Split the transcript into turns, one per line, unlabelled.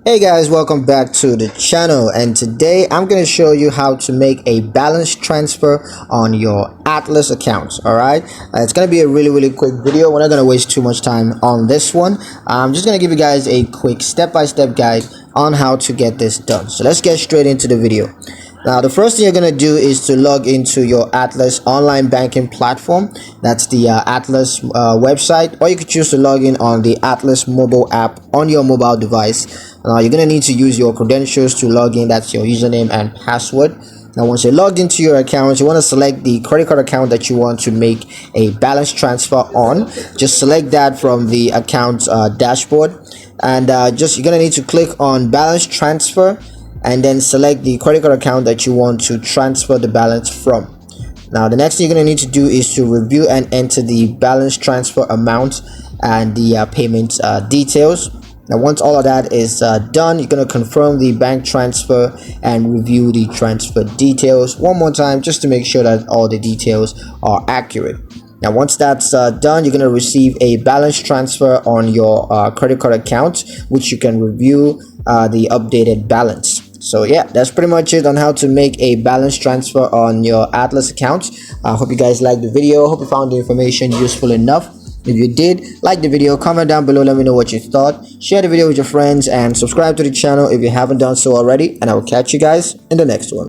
Hey guys, welcome back to the channel, and today I'm going to show you how to make a balance transfer on your Atlas account. All right, it's going to be a really quick video. We're not going to waste too much time on this one. I'm just going to give you guys a quick step-by-step guide on how to get this done. So let's get straight into the video. Now, the first thing you're going to do is to log into your Atlas online banking platform. That's the Atlas website, or you could choose to log in on the Atlas mobile app on your mobile device. Now, you're going to need to use your credentials to log in. That's your username and password. Now, once you're logged into your account, you want to select the credit card account that you want to make a balance transfer on. Just select that from the account dashboard, and you're going to need to click on balance transfer, and then select the credit card account that you want to transfer the balance from. Now, the next thing you're going to need to do is to review and enter the balance transfer amount and the payment details. Now, once all of that is done, you're going to confirm the bank transfer and review the transfer details one more time, just to make sure that all the details are accurate. Now, once that's done, you're going to receive a balance transfer on your credit card account, which you can review the updated balance. So yeah, that's pretty much it on how to make a balance transfer on your Atlas account. I hope you guys liked the video. Hope you found the information useful enough. If you did, like the video, comment down below, let me know what you thought. Share the video with your friends and subscribe to the channel if you haven't done so already. And I will catch you guys in the next one.